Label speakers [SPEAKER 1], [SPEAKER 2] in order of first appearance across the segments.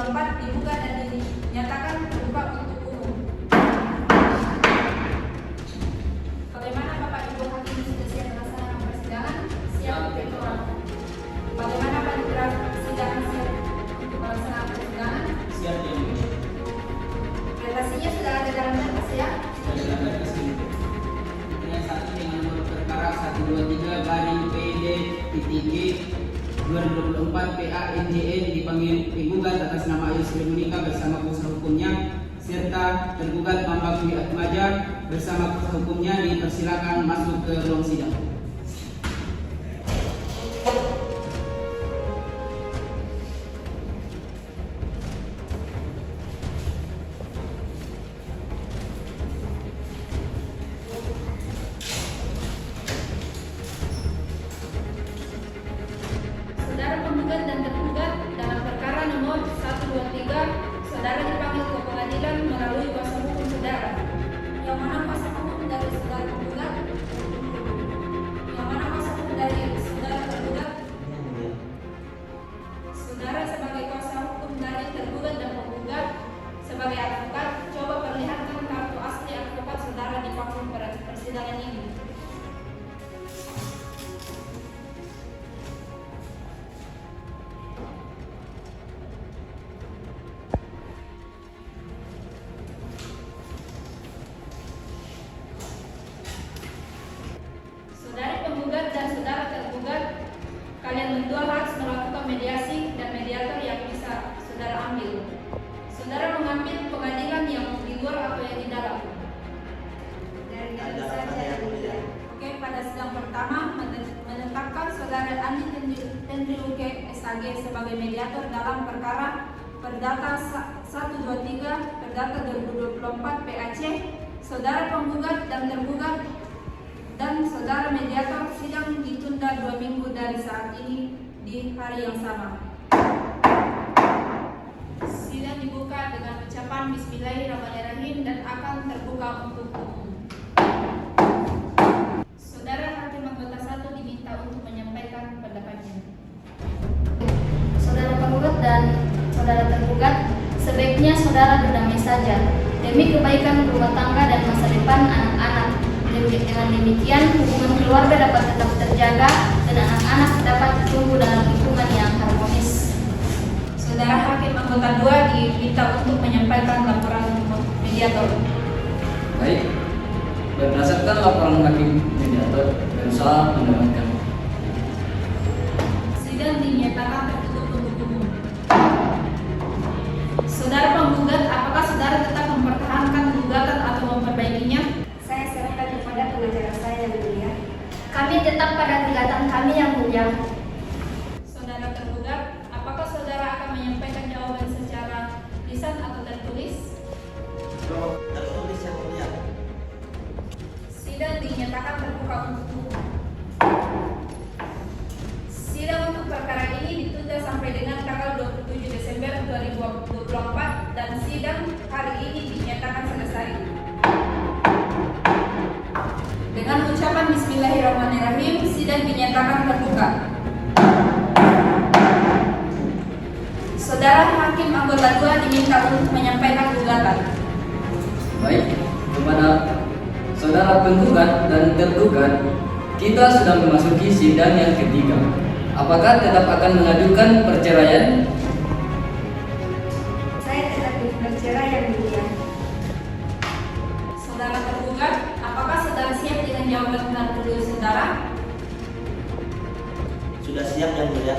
[SPEAKER 1] 2024 dibuka dan dinyatakan terbuka untuk umum. Bagaimana Bapak Ibu Hakim sudah siap melaksanakan persidangan? Siap, Ketua. Bagaimana panitia persidangan siap untuk melaksanakan persidangan?
[SPEAKER 2] Siap, Yang Mulia.
[SPEAKER 1] Relasinya sudah ada dalam berkas ya?
[SPEAKER 2] Sudah dapat kesini. Dengan satu dengan nomor perkara 123/PD-G 2024 PA-NJN dipanggil penggugat atas nama Yusri Monika bersama kuasa hukumnya serta tergugat Bambang Dwi Atmaja bersama kuasa hukumnya dipersilakan masuk ke ruang sidang.
[SPEAKER 1] Saudara penggugat dan tergugat dalam perkara nomor 123, saudara dipanggil ke pengadilan melalui kuasa hukum saudara. Yang mana kuasa hukum dari saudara penggugat? Yang mana kuasa hukum dari saudara tergugat? Saudara sebagai kuasa hukum dari tergugat dan penggugat sebagai advokat, coba perlihatkan kartu asli advokat saudara di panggung persidangan ini. Saudara penggugat dan saudara tergugat, kalian berdua harus melakukan mediasi dan mediator yang bisa saudara ambil. Saudara mengambil pengadilan yang di luar atau yang di dalam? Dari dalam saja yang mulia. Oke, pada sidang pertama menetapkan saudara Andi Tendri Luke SAG sebagai mediator dalam perkara Perdata 123 Perdata 2024 PAC. Saudara penggugat dan tergugat dan saudara mediator sidang ditunda 2 minggu dari saat ini di hari yang sama. Sidang dibuka dengan ucapan Bismillahirrahmanirrahim dan akan terbuka untuk umum. Saudara hakim anggota 1 diminta untuk menyampaikan pendapatnya.
[SPEAKER 3] Saudara penggugat dan saudara tergugat, sebaiknya saudara berdamai saja demi kebaikan rumah tangga dan masa depan anak-anak. Dengan demikian, hubungan keluarga dapat tetap terjaga dan anak-anak dapat tumbuh dalam lingkungan yang harmonis.
[SPEAKER 1] Saudara hakim anggota 2 diminta untuk menyampaikan laporan mediator.
[SPEAKER 4] Baik, berdasarkan laporan hakim mediator, berusaha mendapatkan.
[SPEAKER 1] Sidang dinyatakan tertutup untuk umum. Saudara penggugat, apakah saudara tetap mempertahankan gugatan atau memperbaikinya?
[SPEAKER 3] Saya serahkan kepada pengacara saya yang mulia. Kami tetap pada gugatan kami yang mulia.
[SPEAKER 1] Saudara tergugat, apakah saudara akan menyampaikan jawaban secara lisan atau tertulis?
[SPEAKER 2] Tertulis, Yang Mulia.
[SPEAKER 1] Sidang dinyatakan terbuka untuk umum. Sidang untuk perkara ini ditunda sampai dengan tanggal 27 Desember 2024 dan sidang hari ini dinyatakan selesai. Dengan ucapan Bismillahirrahmanirrahim, sidang dinyatakan terbuka. Saudara hakim anggota 2 diminta untuk menyampaikan gugatan.
[SPEAKER 4] Baik, kepada saudara penggugat dan tergugat, kita sudah memasuki sidang yang ketiga. Apakah tetap akan mengajukan perceraian?
[SPEAKER 3] Saya tetap bercerai yang mulia.
[SPEAKER 1] Saudara tergugat, apakah saudara siap dengan jawaban tertulis saudara?
[SPEAKER 2] Sudah siap, Yang Mulia.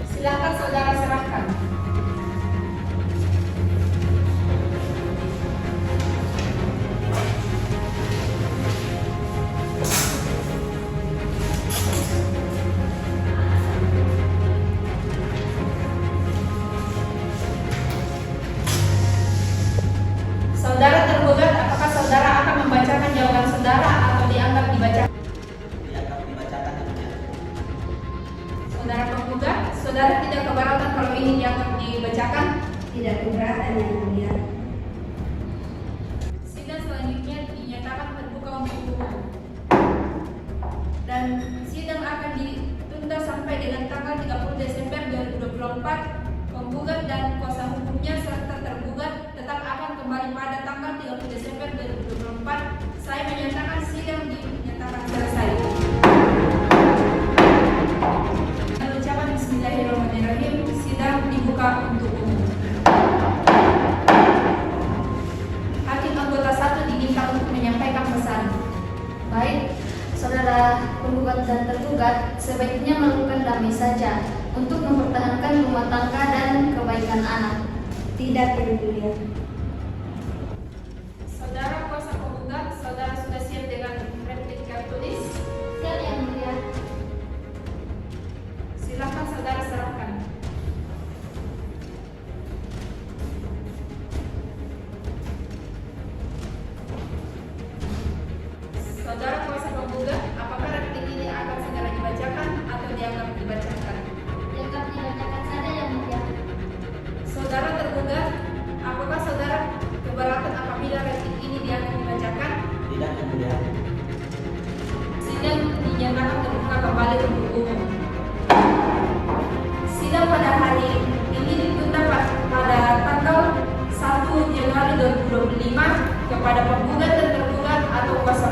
[SPEAKER 1] Silakan saudara serahkan. Saudara tergugat, apakah saudara akan membacakan jawaban saudara atau dianggap dibacakan?
[SPEAKER 2] Dianggap dibacakan, Yang Mulia.
[SPEAKER 1] Saudara penggugat, saudara tidak keberatan kalau ini dianggap dibacakan?
[SPEAKER 3] Tidak keberatan yang mulia.
[SPEAKER 1] Sidang selanjutnya dinyatakan terbuka untuk umum. Dan sidang akan ditunda sampai dengan tanggal 30 Desember 2024. penggugat dan kuasa hukumnya serta tergugat tetap akan kembali pada tanggal 30 Desember 2024. Saya menyatakan sidang dinyatakan selesai. Dengan ucapan Bismillahirrahmanirrahim, sidang dibuka untuk umum. Hakim anggota 1 diminta untuk menyampaikan pesan.
[SPEAKER 3] Baik, saudara penggugat dan tergugat sebaiknya melakukan damai saja untuk mempertahankan rumah tangga dan kebaikan anak. Tidak, Yang Mulia.
[SPEAKER 1] Saudara kuasa penggugat, saudara sudah siap dengan replika tulis?
[SPEAKER 3] Siap, Yang Mulia.
[SPEAKER 1] Silakan saudara serahkan. Saudara kuasa penggugat, apakah replik ini akan segera dibacakan atau dianggap dibacakan?
[SPEAKER 3] Dianggap dibacakan saja, Yang Mulia.
[SPEAKER 1] Saudara tergugat, apakah saudara keberatan apabila replik ini dianggap dibacakan?
[SPEAKER 5] Tidak, Yang Mulia.
[SPEAKER 1] Sidang dinyatakan terbuka kembali untuk umum. Sidang pada hari ini ditunda pada tanggal 1 Januari 2025 kepada penggugat dan tergugat atau kuasa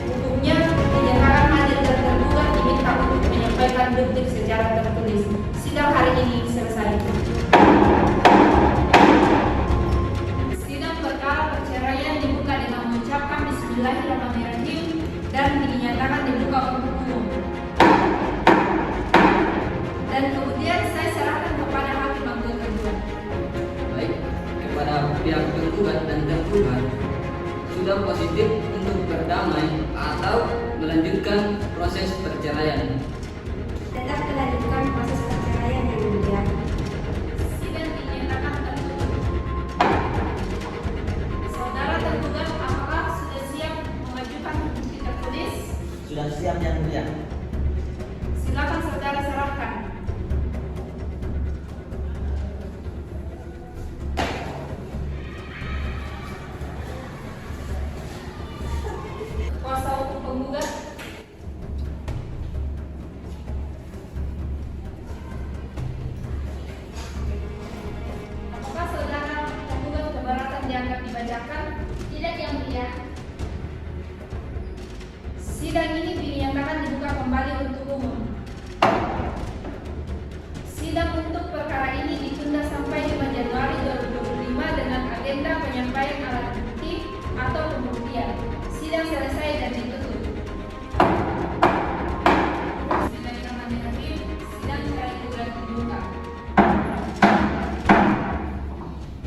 [SPEAKER 1] hukumnya dinyatakan hadir dan tergugat diminta untuk menyampaikan bukti secara tertulis. Sidang hari ini selesai. Sidang perkara perceraian dibuka dengan mengucapkan Bismillahirrahmanirrahim dan dinyatakan dibuka untuk umum. Dan kemudian saya serahkan kepada hakim anggota 2.
[SPEAKER 4] Baik, kepada pihak penggugat dan tergugat sudah positif untuk berdamai atau melanjutkan proses perceraian.
[SPEAKER 3] Tetap melanjutkan proses perceraian, Yang Mulia.
[SPEAKER 1] Sidang dinyatakan tertutup. Saudara tergugat, apakah sudah siap mengajukan bukti tertulis?
[SPEAKER 5] Sudah siap, Yang Mulia.
[SPEAKER 1] Silakan saudara serahkan. Kuasa hukum penggugat. Apakah saudara penggugat keberatan dianggap dibacakan?
[SPEAKER 3] Tidak, Yang Mulia.
[SPEAKER 1] Sidang ini dinyatakan dibuka kembali untuk umum. Sidang untuk perkara ini ditunda sampai 5 Januari 2025 dengan agenda penyampaian alat bukti atau pembuktian. Sidang selesai dan ditutup. Bismillahirrahmanirrahim. Sidang kali kedua dibuka.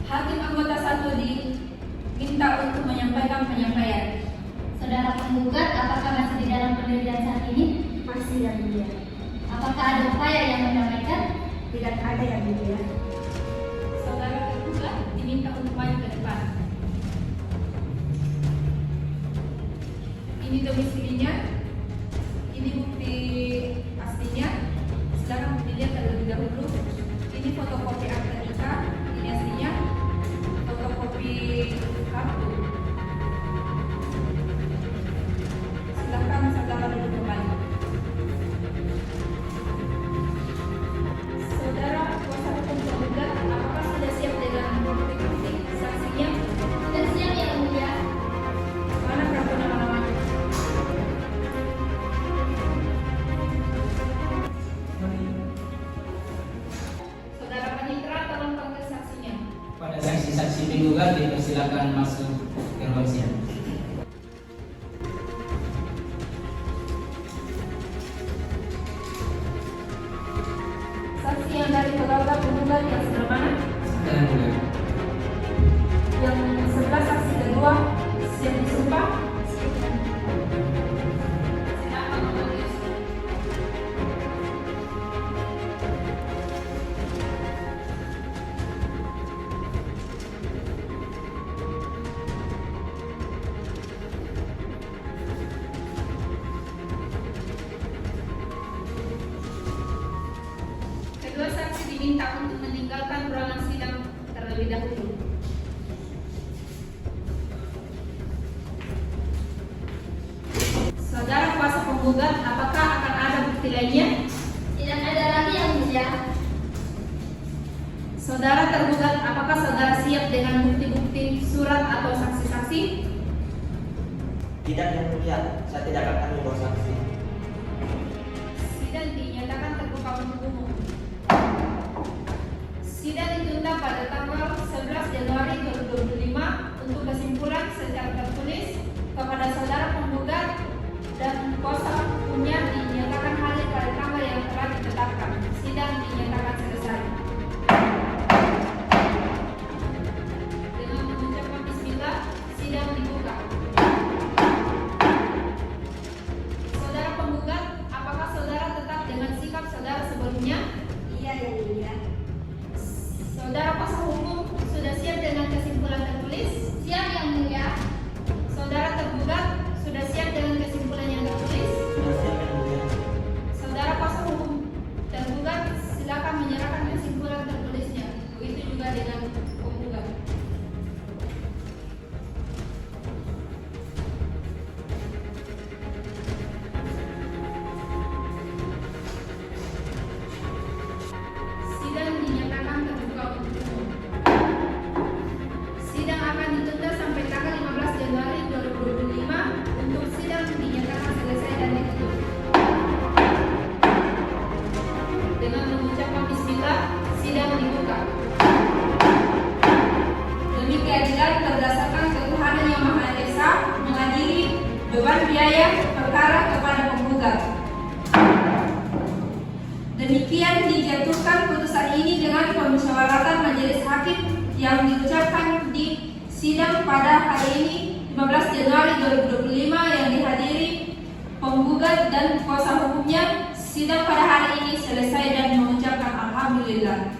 [SPEAKER 1] Hakim anggota 1 diminta untuk menyampaikan penyampaian.
[SPEAKER 3] Saudara penggugat, apakah masih di dalam pendirian saat ini? Masih, Yang Mulia. Apakah ada upaya yang mendamaikan? Tidak ada, Yang Mulia.
[SPEAKER 1] Saudara tergugat diminta untuk maju ke depan. Ini domisilinya, ini bukti aslinya. Silakan dilihat terlebih dahulu. Ini fotokopi akta nikah, ini aslinya. Fotokopi kartu. Silakan saudara duduk kembali. Saudara kuasa hukum penggugat, apakah sudah siap dengan bukti saksinya?
[SPEAKER 3] Sudah siap, Yang Mulia.
[SPEAKER 1] Mana kartu nama-namanya? Saudara Panitra, tolong panggil saksinya.
[SPEAKER 2] Pada saksi-saksi penggugat dipersilakan masuk ke ruang sidang.
[SPEAKER 1] Saksi yang dari keluarga penggugat yang sebelah mana?
[SPEAKER 2] Yang Mulia.
[SPEAKER 1] Yang sebelah saksi kedua siap disumpah. Silakan menulis. Kedua saksi diminta untuk meninggalkan ruangan sidang terlebih dahulu. Saudara kuasa penggugat, apakah akan ada bukti lainnya?
[SPEAKER 3] Tidak ada lagi, Yang Mulia.
[SPEAKER 1] Saudara siap dengan bukti-bukti surat atau saksi-saksi?
[SPEAKER 5] Tidak yang mulia, saya tidak akan membawa saksi.
[SPEAKER 1] Sidang dinyatakan terbuka untuk umum. Sidang ditunda pada tanggal 11 Januari 2025 untuk kesimpulan secara tertulis kepada saudara penggugat dan kuasa hukumnya dinyatakan hadir pada tanggal yang telah ditetapkan. Sidang dinyatakan selesai. Dengan mengucapkan bismillah, sidang dibuka. Saudara penggugat, apakah saudara tetap dengan sikap saudara sebelumnya?
[SPEAKER 3] Iya, Yang Mulia.
[SPEAKER 1] Saudara kuasa hukum sudah siap dengan kesimpulan tertulis?
[SPEAKER 3] Siap, Yang Mulia.
[SPEAKER 1] Saudara tergugat sudah siap dengan kesimpulan yang tertulis?
[SPEAKER 5] Sudah siap yang mulia.
[SPEAKER 1] Saudara kuasa hukum tergugat silakan menyerahkan kesimpulan tertulisnya. Begitu juga dengan penggugat. Sidang dinyatakan terbuka untuk umum. Sidang akan ditunda sampai tanggal 15 Januari 2025 untuk sidang dinyatakan selesai dan ditutup. Dengan mengucapkan bismillah, sidang dibuka. Demi keadilan berdasarkan ketuhanan yang Maha Esa, mengadili beban biaya perkara kepada penggugat. Demikian dijatuhkan putusan ini dengan pemusyawaratan majelis hakim yang diucapkan di sidang pada hari ini 15 Januari 2025 yang dihadiri penggugat dan kuasa hukumnya. Sidang pada hari ini selesai dan mengucapkan alhamdulillah.